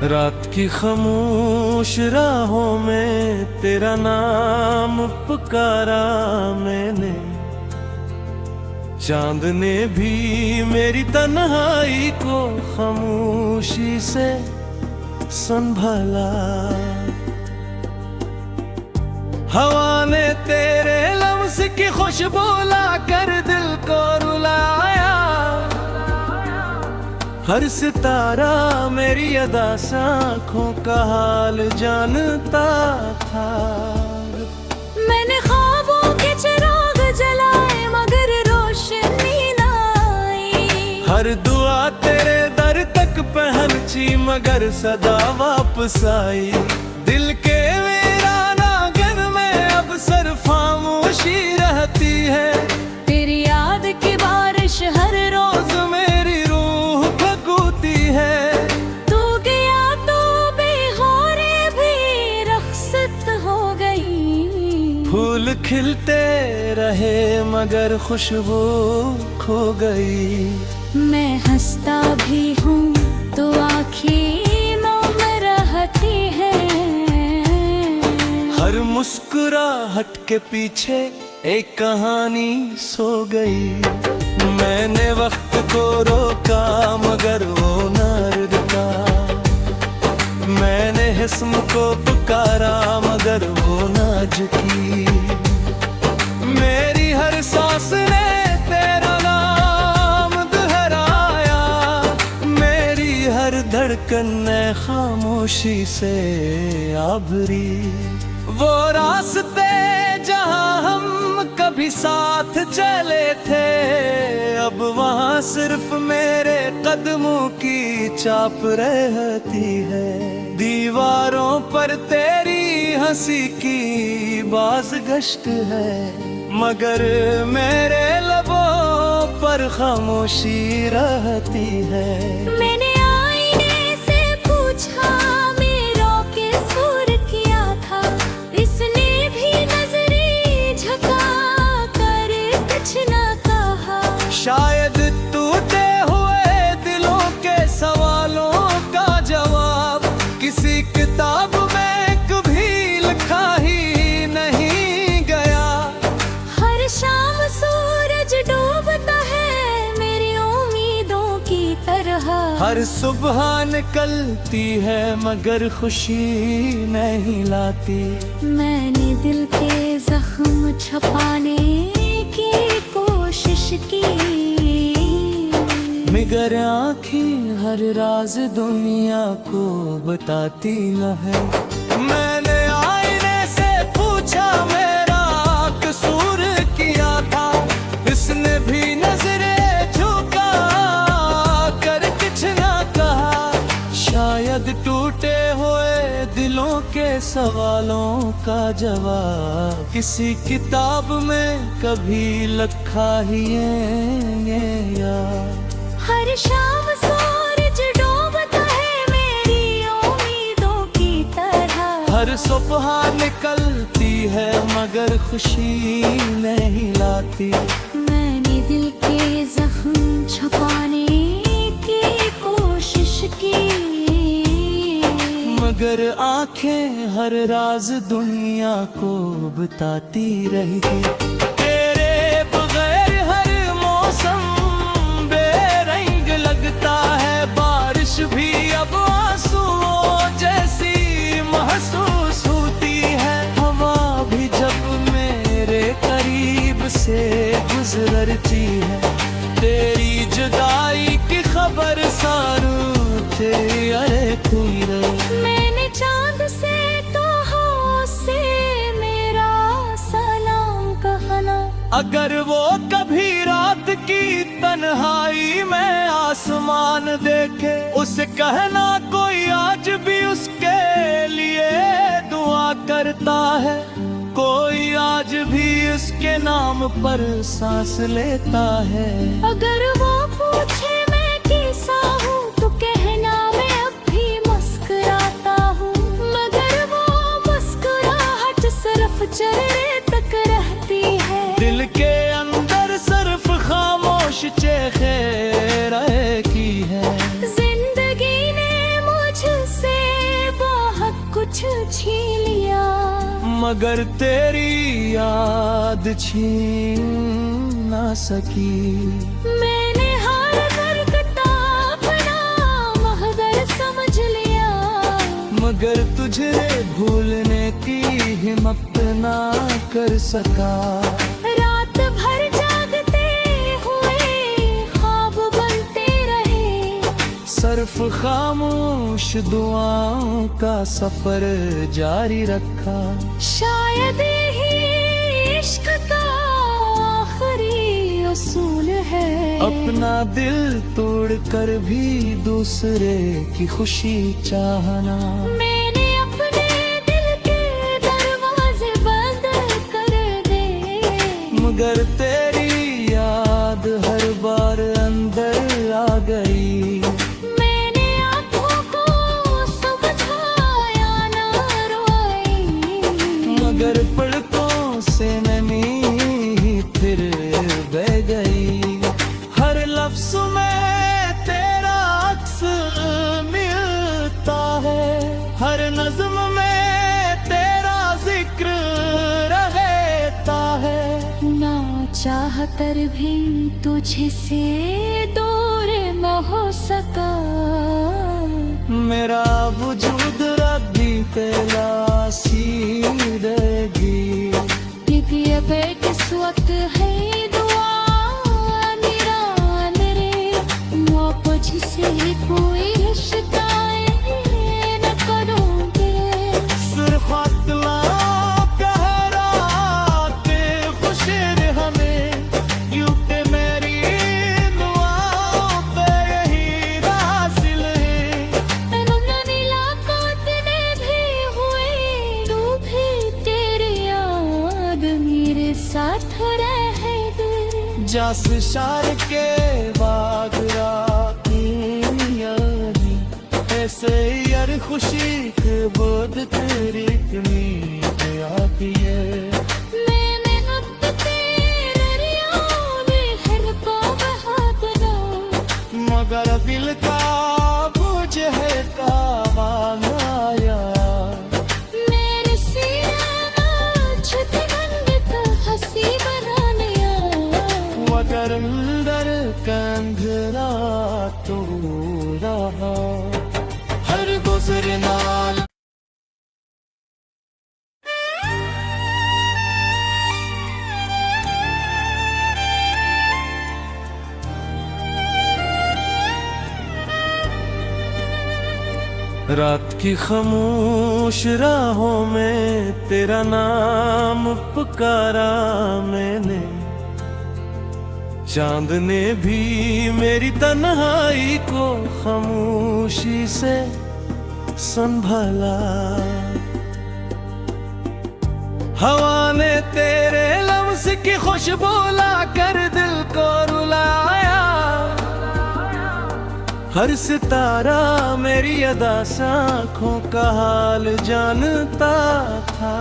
रात की खामोश राहों में तेरा नाम पुकारा मैंने, चांद ने भी मेरी तन्हाई को खामोशी से संभाला। हवा ने तेरे लफ्ज़ की खुशबू लाकर दिल को रुलाया। हर सितारा मेरी अदा से आँखों का हाल जानता था। मैंने ख्वाबों के चिराग जलाए मगर रोशनी ना आई। हर दुआ तेरे दर तक पहुंची मगर सदा वापस आई। दिल के वीरानागन में अब सिर्फ खामोशी रहती है। तेरी याद की बारिश हर रोज मेरी रूह भगूती है। तू गया तो बेहोरे भी रख्सत हो गई। फूल खिलते रहे मगर खुशबू खो गई। मैं हंसता भी हूँ तो आँखें नम रहती है। हर मुस्कुराहट के पीछे एक कहानी सो गई। मैंने वक्त को रोका मगर वो न रुका। मैंने हिस्म को पुकारा मगर वो न झुकी। मेरी हर सांस ने तेरा नाम दोहराया। मेरी हर धड़कन ने खामोशी से आभरी। वो रास्ते जहाँ हम कभी साथ चले थे अब वहाँ सिर्फ मेरे कदमों की चाप रहती है। दीवारों पर तेरी हंसी की बाज़गश्त है मगर मेरे लबों पर खामोशी रहती है। मैंने आईने से पूछा मेरा कसूर क्या था। इसने भी नजरें झुका कर कुछ न कहा। शायद टूटे हुए दिलों के सवालों का जवाब किसी किताब में कभी लिखा ही नहीं गया। हर शाम सूरज डूबता है मेरी उम्मीदों की तरह। हर सुबह निकलती है मगर खुशी नहीं लाती। मैंने दिल के जख्म छुपाने की कोशिश की मगर आँखें हर राज दुनिया को बताती न है। मैंने आईने से पूछा मेरा कसूर क्या था। इसने भी नजरें झुका कर कुछ न कहा। शायद टूटे हुए दिलों के सवालों का जवाब किसी किताब में कभी लिखा ही है या। हर शाम सूरज डूबता है मेरी उम्मीदों की तरह। हर सुबह निकलती है मगर खुशी नहीं लाती। मैंने दिल के जख्म छुपाने की कोशिश की मगर आंखें हर राज दुनिया को बताती रही। तेरे बगैर हर मौसम बेरंग लगता है। बारिश भी अब आंसुओं जैसी महसूस होती है। हवा भी जब मेरे करीब से गुजरती है। तेरी जुदाई की खबर सारू तेरी अरे कोई रही। मैंने चांद से तो हो से मेरा सलाम कहना। अगर वो कभी रात की तन्हाई में आसमान देखे उसे कहना कोई आज भी उसके लिए दुआ करता है। कोई आज भी उसके नाम पर सांस लेता है। अगर वो पूछे मैं कैसा हूँ तो कहना मैं अब भी मुस्कुराता हूँ। मगर वो मुस्कुराहट सिर्फ चेहरे तक रहती है। दिल के अंदर सिर्फ खामोश चेहरे की है। जिंदगी ने मुझसे मगर तेरी याद छीन ना सकी। मैंने हर दर्द का अपना महदर समझ लिया, मगर तुझे भूलने की हिम्मत ना कर सका। रात भर जागते हुए ख्वाब बनते रहे, सिर्फ खामोश दुआओं का सफर जारी रखा। शायद ही इश्क का आखिरी उसूल है, अपना दिल तोड़कर भी दूसरे की खुशी चाहना। मैंने अपने दिल के दरवाजे बंद कर दे, मगर तेरी याद हर बार अंदर आ गई। मैंने आँखों को समझाया ना रोई, मगर पलकों से नमी फिर बह गई। हर लफ्ज में तेरा अक्स मिलता है, हर नज्म में तेरा जिक्र रहता है। ना चाह कर भी तुझसे दूर न हो सका, मेरा वजूद रद्दी तलाशी रहेगी। ये बेकिस्मत है दुआ मेरा मेरे, मुझसे कोई शिकायत न करूँगी। सिर्फ अतला कहरा के खुशर हमें, यूं के मेरी दुआओं पे यही हासिल है। मुलाकात ने भी हुई डूबी, तेरी याद मेरे साथ रह गई। जास शार के बागरा यानी ऐसे यार खुशी के बोध तेरी कमी आती है। मैंने अब तेरे याद हर को बहा दिया, मगर दिल का बोझ है कावाया। मेरे सीना छुटगंध हंसी बनाने आया, मगर अंदर कंधरा तो रहा। हर गुजर नाल रात की खामोश राहों में तेरा नाम पुकारा मैंने। चांद ने भी मेरी तन्हाई को खामोशी से संभाला। हवा ने तेरे लफ्ज़ की खुशबू लाकर दिल को रुलाया। हर सितारा मेरी अदा से आँखों का हाल जानता था।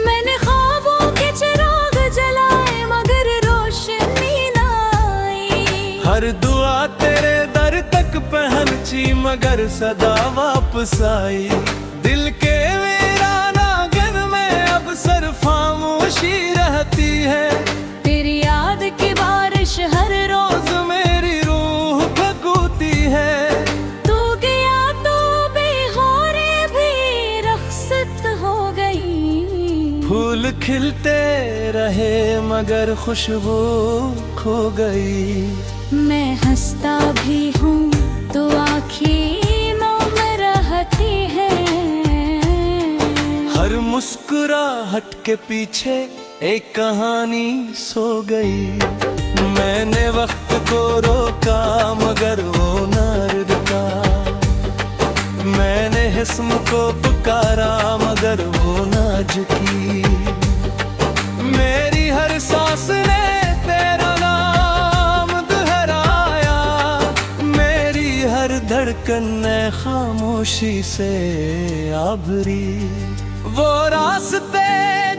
मैंने ख्वाबों के चिराग जलाए मगर रोशनी ना आई। हर दुआ तेरे दर तक पहुंची मगर सदा वापस आई। दिल के वीरानागन में अब सिर्फ खामोशी रहती है। तेरी याद की बारिश हर रोज मेरी रूह भगूती है। तू गया तो बेहोरे भी रख्सत हो गई। फूल खिलते रहे मगर खुशबू खो गई। मैं हंसता भी हूँ तो आँखें मौन रहती है। हर मुस्कुराहट के पीछे एक कहानी सो गई। मैंने वक्त को रोका मगर वो न रुका। मैंने जिस्म को पुकारा मगर वो न झुकी। मेरी हर सांस ने तेरा नाम दोहराया। मेरी हर धड़कन ने खामोशी से आभरी। वो रास्ते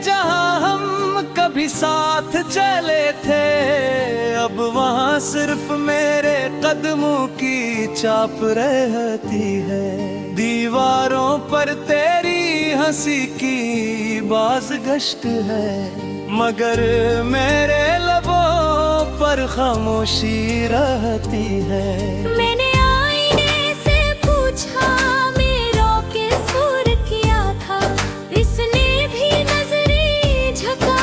जहाँ हम कभी साथ चले थे अब वहाँ सिर्फ मेरे कदमों की चाप रहती है। दीवारों पर तेरी हंसी की बाज़गश्त है, मगर मेरे लबों पर खामोशी रहती है। मैंने आईने से पूछा मेरा के सुर किया था, इसने भी नजरें झुका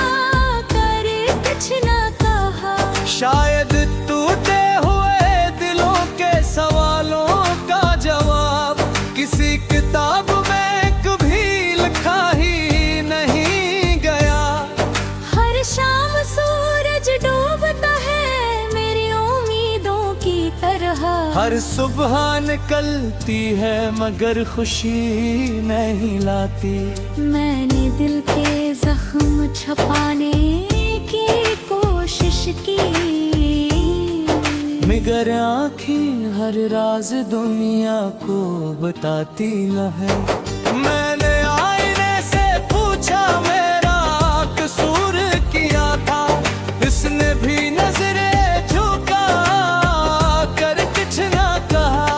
कर कुछ न कहा। शायद टूटे हुए दिलों के सवालों का जवाब किसी किताब में कभी लिखा ही नहीं गया। हर शाम सूरज डूबता है मेरी उम्मीदों की तरह, हर सुबह निकलती है मगर खुशी नहीं लाती। मैंने दिल के जख्म छुपाने की कोशिश की, मगर आँखें हर राज दुनिया को बताती न है। मैंने आईने से पूछा मेरा कसूर किया था, इसने भी नजरें झुका कर कुछ न कहा।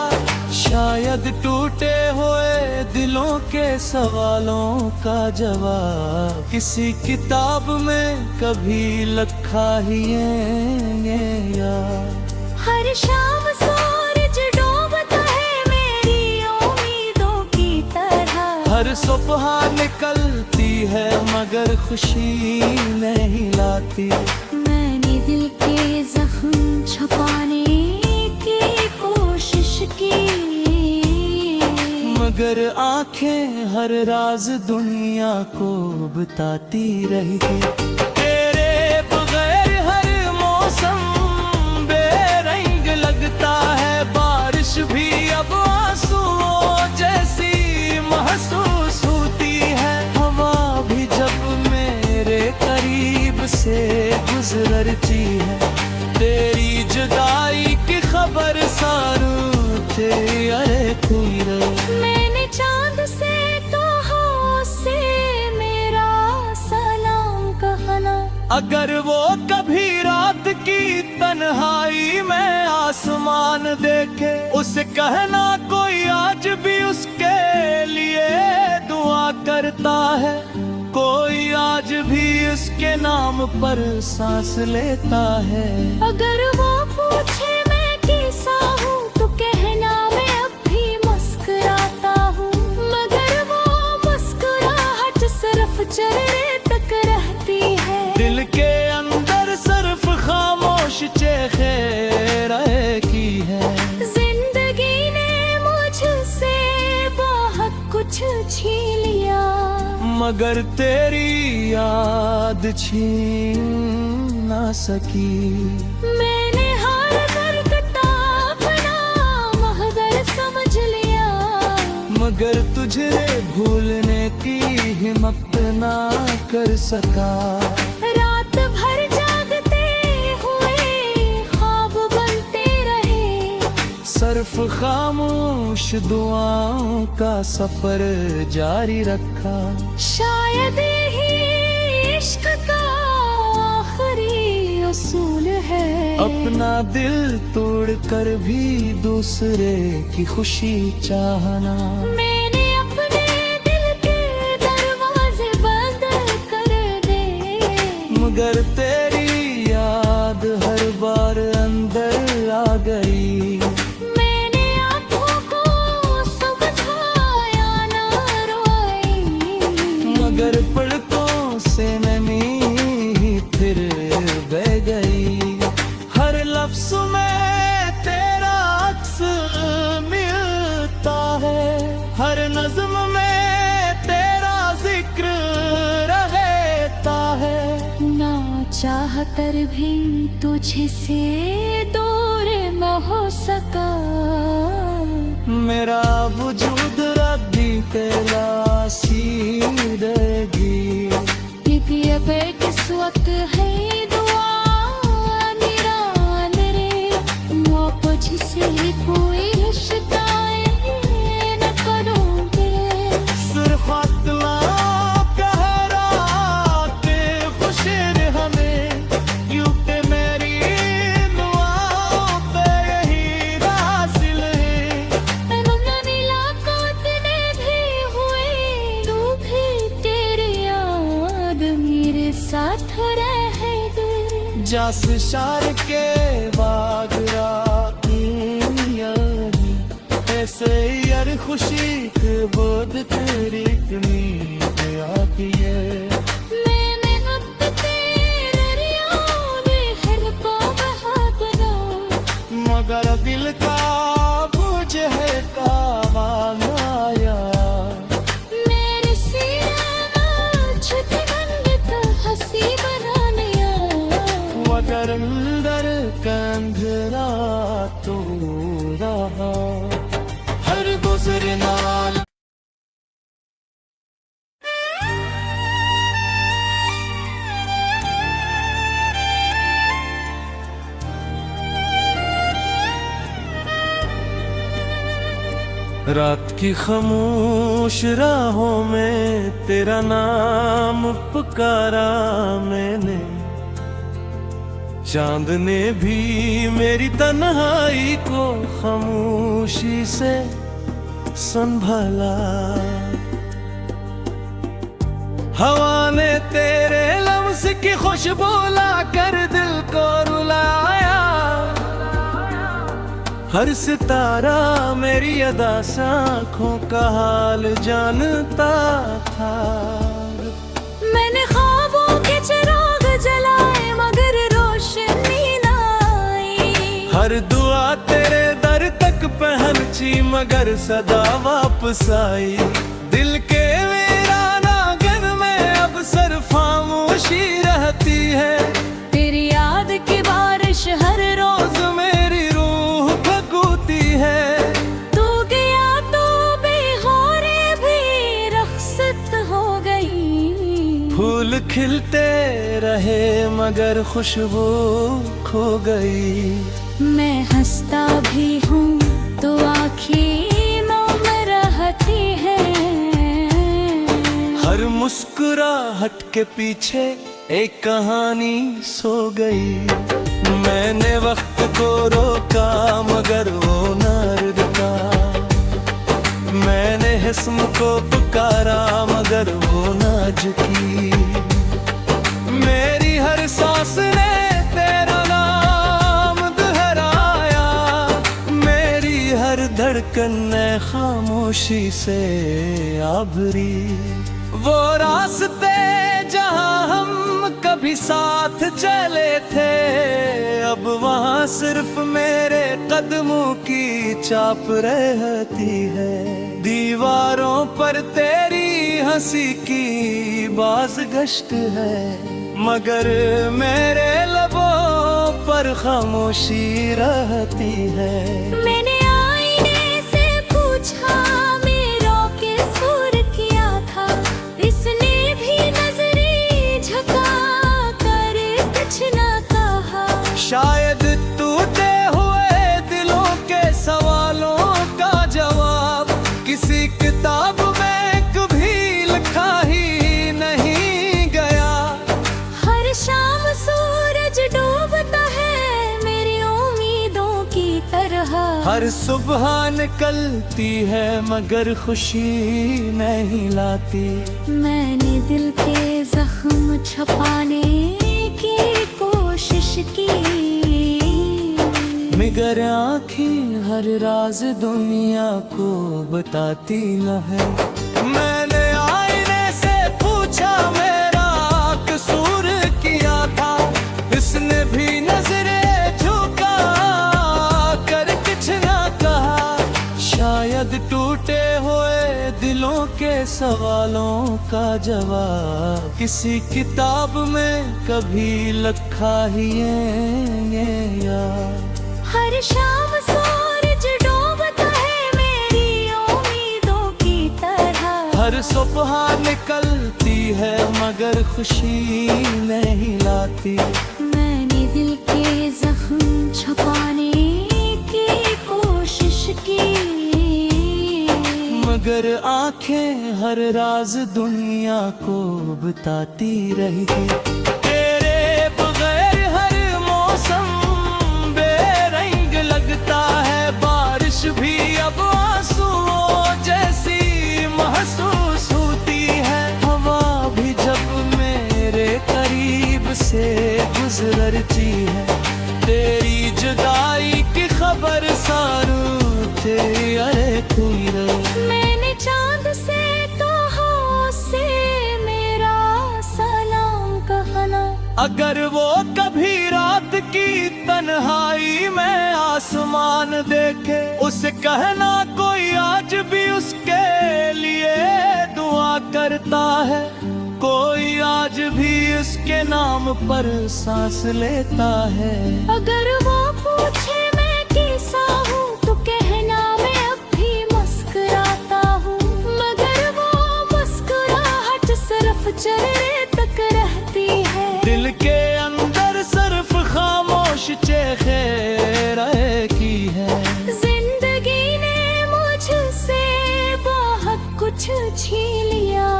शायद टूटे हुए दिलों के सवालों का जवाब किसी किताब में कभी लिखा ही है या। हर शाम सूरज डूबता है मेरी उम्मीदों की तरह, हर सुबह निकलती है मगर खुशी नहीं लाती। मैंने दिल के जख्म छुपाने की कोशिश की, मगर आंखें हर राज दुनिया को बताती रही। तेरे बगैर हर मौसम बेरंग लगता है, बारिश भी अब आंसुओं जैसी महसूस होती है। हवा भी जब मेरे करीब से गुजरती है, तेरी जुदाई की खबर सारू थे अरे कोई रे। मैंने चांद से कहा उससे मेरा सलाम कहना, अगर वो कभी रात की तन्हाई में आसमान देखे, उसे कहना कोई आज भी उसके लिए दुआ करता है। कोई आज भी उसके नाम पर सांस लेता है। अगर वो पूछे मैं कैसा हूँ तो कहना मैं अब भी मुस्कुराता हूँ, मगर वो मुस्कुराहट सिर्फ चेहरे तक रहती है। दिल के अंदर सिर्फ खामोश चेखे की है। जिंदगी ने मुझसे बहुत कुछ छीन लिया, मगर तेरी याद छीन ना सकी। मैंने हर दर्द का अपना महदर समझ लिया, मगर तुझे भूलने की हिम्मत ना कर सका। रात भर जागते हुए ख्वाब बनते रहे, सिर्फ खामोश दुआओं का सफर जारी रखा। शायद ही इश्क का आखिरी उसूल है, अपना दिल तोड़कर भी दूसरे की खुशी चाहना। मैंने अपने दिल के दरवाजे बंद कर दे, मगर तेरी याद हर बार अंदर आ गई। मैंने आँखों को समझाया ना रोई, मगर पलकों से नमी फिर बह गई। हर लफ्ज में तेरा अक्स मिलता है, हर नज्म में तेरा जिक्र रहता है। ना चाह कर भी तुझसे दूर न हो सका, मेरा वजूद रद्दी तलाशी रहेगी। ये बेकिस्मत है दुआ मेरा मेरे, वो तुझसे कोई शिकायत न करूँगी। सिर्फ अतला कह रहा के खुशिर हमें, यूं के मेरी दुआओं पे यही हासिल है। मुलाकात ने भी हुए तू भी Cası şarkı bağıra yani ऐसे यार खुशी के बोध तेरी कमी आती है मैंने अब तेरे याद हर को बहादुरा मगर दिल का बोझ है कावान आया मेरे सीना छुट गंढत हंसी बनाने मगर अंदर कंधरा तो रहा हर गुजरना रात की खामोश राहों में तेरा नाम पुकारा मैंने चांद ने भी मेरी तन्हाई को खामोशी से संभाला हवा ने तेरे लफ्ज़ की खुशबू लाकर दिल को रुलाया हर सितारा मेरी अदा से आँखों का हाल जानता था मैंने ख्वाबों के चिराग जलाए मगर रोशनी ना आई हर दुआ तेरे दर तक पहुंची मगर सदा वापस आई दिल के वीराना आंगन में अब सिर्फ खामोशी रहती है तेरी याद की बारिश हर रोज मेरी रूह भगूती है तू गया तो बेहोरे भी रखसत हो गई फूल खिलते रहे मगर खुशबू खो गई मैं हंसता भी हूँ तो आँखें नम रहती है हर मुस्कुराहट के पीछे एक कहानी सो गई मैंने वक्त को रोका मगर वो न रुका मैंने हिस्म को पुकारा मगर वो न झुकी मेरी हर सांस ने तेरा नाम दोहराया मेरी हर धड़कन ने खामोशी से आभरी वो रास्ते जहाँ हम कभी साथ चले थे अब वहाँ सिर्फ मेरे कदमों की चाप रहती है दीवारों पर तेरी हंसी की बाज़गश्त है मगर मेरे लबों पर खामोशी रहती है मैंने आईने से पूछा मेरा के सुर किया था इसने भी नजरें झुका कर कुछ ना कहा शायद टूटे हुए दिलों के सवालों का जवाब किसी किताब में कभी लिखा ही नहीं गया हर शाम सूरज डूबता है मेरी उम्मीदों की तरह हर सुबह निकलती है मगर खुशी नहीं लाती मैंने दिल के जख्म छुपाने की कोशिश की मगर आँखें हर राज दुनिया को बताती न है मैंने आईने से पूछा मेरा कसूर किया था इसने भी नजरें झुका कर कुछ ना कहा शायद टूटे हुए दिलों के सवालों का जवाब किसी किताब में कभी लिखा ही है यार हर शाम सूरज डूबता है मेरी उम्मीदों की तरह हर सुबह निकलती है मगर खुशी नहीं लाती मैंने दिल के जख्म छुपाने की कोशिश की मगर आंखें हर राज दुनिया को बताती रही तेरे बगैर हर मौसम बेरंग लगता है बारिश भी अब आंसुओं जैसी महसूस होती है हवा भी जब मेरे करीब से गुजरती मैंने चांद से तो हो से मेरा सलाम कहना। अगर वो कभी रात की तन्हाई में आसमान देखे, उसे कहना कोई आज भी उसके लिए दुआ करता है। कोई आज भी उसके नाम पर सांस लेता है। अगर वो पूछे मैं कैसा हूँ तो कहना मैं अब भी मुस्कुराता हूँ। मगर वो मुस्कुराहट सिर्फ चेहरे तक रहती है। दिल के अंदर सिर्फ खामोश चेहरे की है। जिंदगी ने मुझसे बहुत कुछ छीन लिया,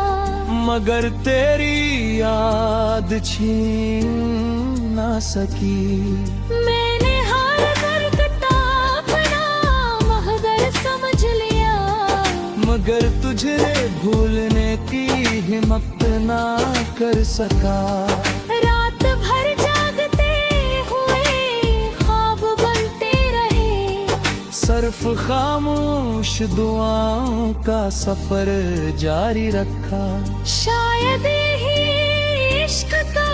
मगर तेरी याद छीन ना सकी। मैंने हर दर्द का अपना महदर समझ लिया, मगर तुझे भूलने की हिम्मत ना कर सका। रात भर जागते हुए ख्वाब बनते रहे, सिर्फ खामोश दुआओं का सफर जारी रखा। शायद ही इश्क का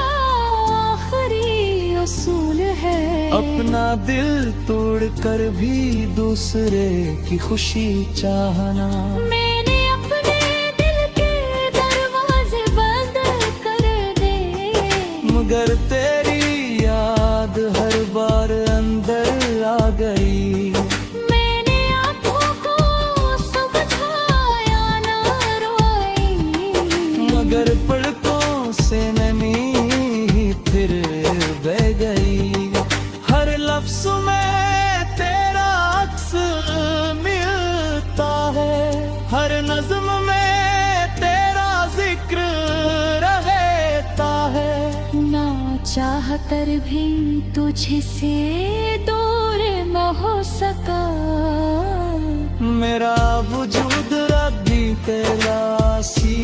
आखिरी उसूल है। अपना दिल तोड़कर भी दूसरे की खुशी चाहना। मैंने अपने दिल के दरवाजे बंद कर दे, मगर तेरी याद हर बार अंदर आ गई। मैंने आँखों को समझाया ना रोई, मगर पलकों से नमी फिर बह गई। हर लफ्ज में तेरा अक्स मिलता है, हर नज़्म में तेरा जिक्र रहता है। ना चाह कर भी तुझसे दूर न हो सका। मेरा वजूद रब्बी तेरा सी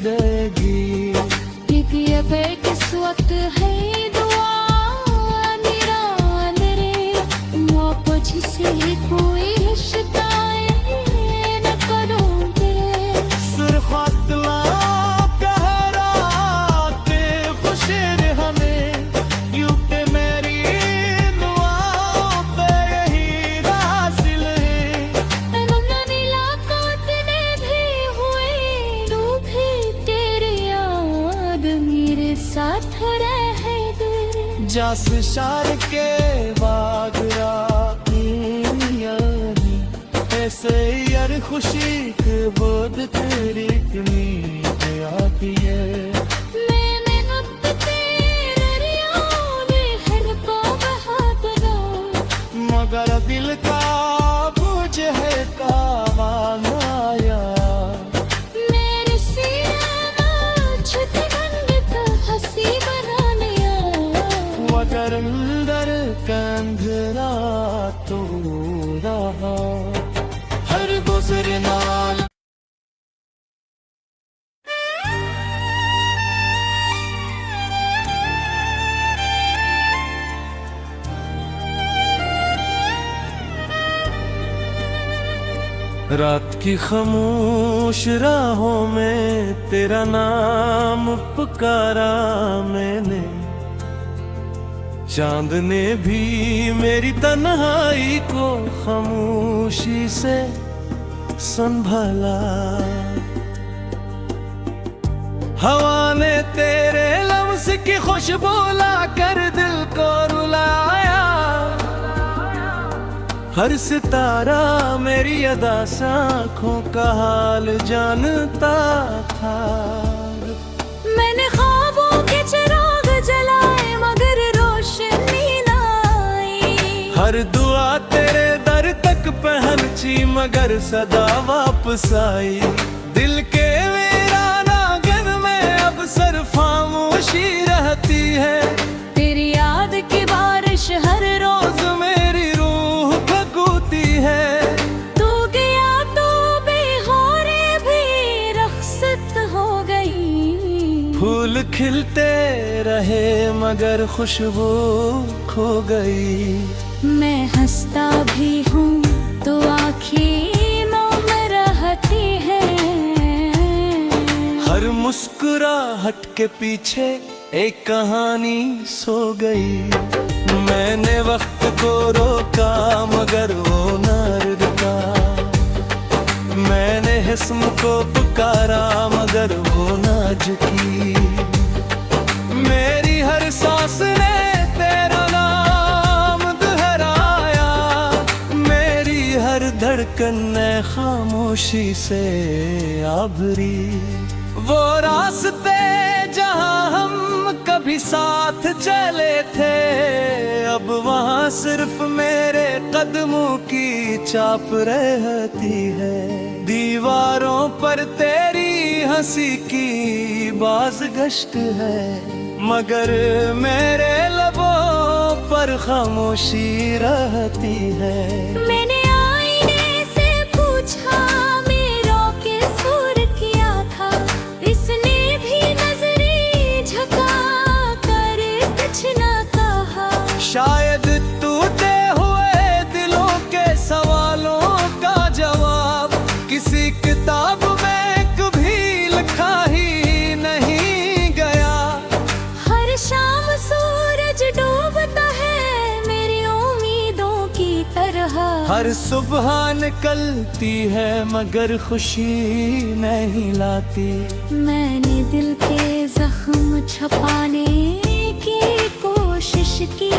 रहेगी। ये बेकिस वक्त है दुआ मेरा अंदरे, मोहब्बत से कोई रिश्ता न करूं तेरे। सिर्फ अतला कहरा के खुशर हमें, यूं के मेरी दुआओं पे यही हासिल है। मुलाकात ने भी हुई डूबी तेरी याद मेरे साथ रह दे। जस शार के बागरा यानी, ऐसे यार खुशी के बोध तेरी नींद आती है। मैंने वक्त तेरे रियाओं में हर को बहा दिया, मगर दिल का बुझ है कामान आया। मेरे सीने में छुपी रंग का हंसी बनाने आया। मगर अंदर कंधरा तो रहा हर गुजरना। रात की खामोश राहों में तेरा नाम पुकारा मैंने। चांद ने भी मेरी तन्हाई को खामोशी से संभाला। हवा ने तेरे लफ्ज़ की खुशबू लाकर दिल को रुलाया। हर सितारा मेरी अदा से आँखों का हाल जानता था। मैंने ख्वाबों के चिराग जलाए मगर रोशनी ना आई। हर दुआ तेरे दर तक पहुंची मगर सदा वापस आई। दिल के वीरानागन में अब सिर्फ खामोशी रहती है। तेरी याद की बारिश हर रोज मेरी रूह भगूती है। तू गया तो बेहोरे भी रख्सत हो गई। फूल खिलते रहे मगर खुशबू खो गई। मैं हंसता भी हूँ तो आँखें नम मुस्कुराहट के पीछे एक कहानी सो गई। मैंने वक्त को रोका मगर वो न रुका, मैंने हिस्म को पुकारा मगर वो न झुकी। मेरी हर सांस ने तेरा नाम दोहराया, मेरी हर धड़कन ने खामोशी से आभरी। वो रास्ते जहाँ हम कभी साथ चले थे, अब वहाँ सिर्फ मेरे कदमों की चाप रहती है। दीवारों पर तेरी हंसी की बाज़गश्त है, मगर मेरे लबों पर खामोशी रहती है। मैंने आईने से पूछा मेरा कसूर क्या था, इसने भी नजरें झुका कर कुछ न कहा। शायद टूटे हुए दिलों के सवालों का जवाब किसी किताब में कभी लिखा ही नहीं गया। हर शाम सूरज डूबता है मेरी उम्मीदों की तरह, हर सुबह निकलती है मगर खुशी नहीं लाती। मैंने दिल के जख्म छुपाने की कोशिश की,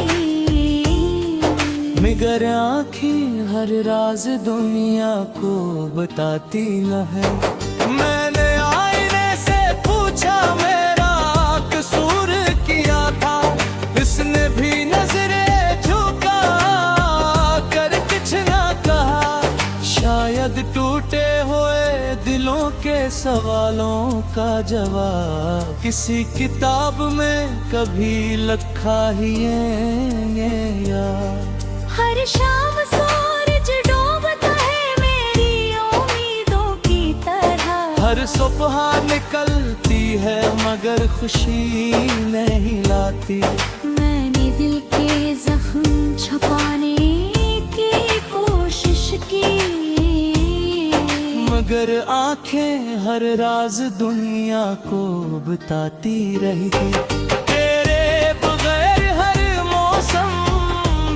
मगर आँखें हर राज दुनिया को बताती न है। मैंने आईने से पूछा मेरा कसूर किया था, इसने भी नजरें झुका कर कुछ न कहा। शायद टूटे हुए दिलों के सवालों का जवाब किसी किताब में कभी लिखा ही है यार। हर शाम सूरज डूबता है मेरी उम्मीदों की तरह, हर सुबह निकलती है मगर खुशी नहीं लाती। मैंने दिल के जख्म छुपाने की कोशिश की, मगर आंखें हर राज दुनिया को बताती रही थी। तेरे बगैर हर मौसम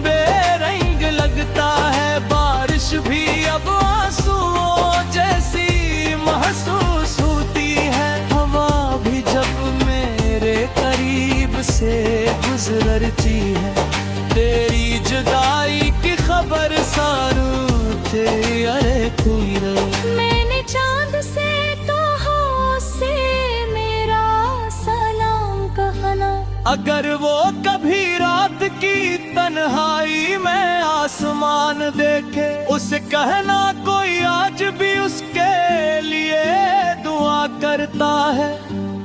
बेरंग लगता है, बारिश भी अब आंसुओं जैसी महसूस होती है। हवा भी जब मेरे करीब से गुजरती है, तेरी जुदाई की खबर सारू तेरी अरे कोई रही। मैंने चांद से कहा से मेरा सलाम कहना, अगर वो कभी रात की तन्हाई में आसमान देखे, उसे कहना कोई आज भी उसके लिए दुआ करता है।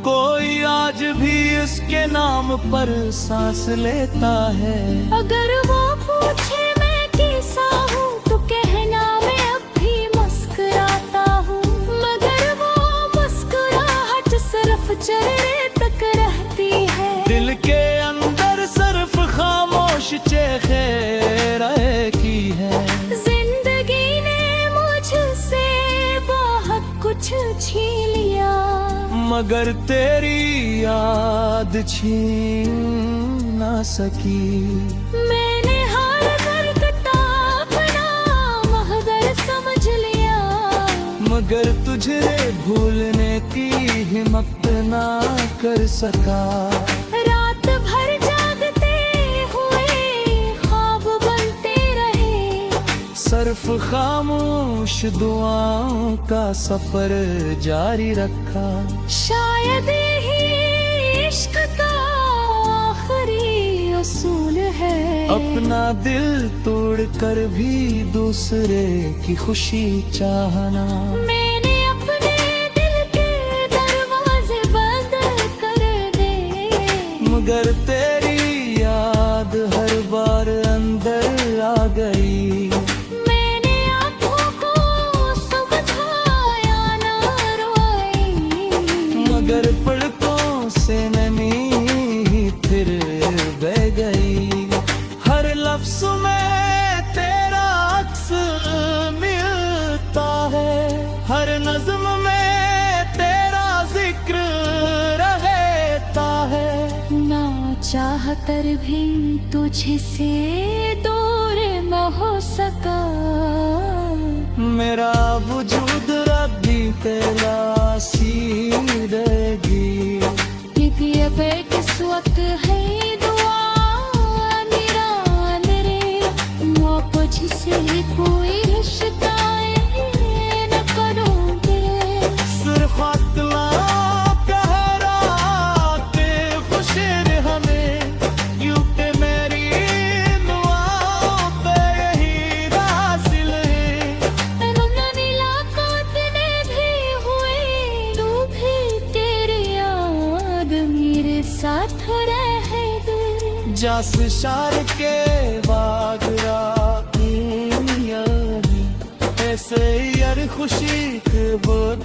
कोई आज भी उसके नाम पर सांस लेता है। अगर वो पूछे मैं कैसा हूँ तो कहना मैं अब भी मुस्कुराता हूँ, मगर वो मुस्कुराहट सिर्फ चेहरे तक रहती है। दिल के अंदर सिर्फ खामोश चेहरे की है। जिंदगी ने मुझसे बहुत कुछ छीन लिया, मगर तेरी याद छीन ना सकी। मैंने हर दर्द का अपना महदर समझ लिया, मगर तुझे भूलने की हिम्मत ना कर सका। रात भर जागते हुए ख्वाब बनते रहे, सिर्फ खामोश दुआओं का सफर जारी रखा। शायद यही इश्क का आखिरी उसूल है, अपना दिल तोड़कर भी दूसरे की खुशी चाहना। मैंने अपने दिल के दरवाजे बंद कर दे, मगर तेरी याद हर बार अंदर आ गई। मैंने आँखों को समझाया ना रोए, मगर पलकों से नमी फिर बह गई। हर लफ्ज में तेरा अक्स मिलता है, कर भी तुझसे दूर न हो सका। मेरा वजूद रब्बी तेरा सीरेगी। ये बैठ इस वक्त है दुआ मेरा मेरे मोहब्बत से कोई रिश्ता न करोगे। सिर्फ अतला कहराते खुशर हमें यूं के मेरी दुआओं पे यही हासिल है। मुलाकात ने भी हुई डूबी तेरी याद मेरे साथ रह दे। जस शार के बागरा ऐसे यार खुशी के बोध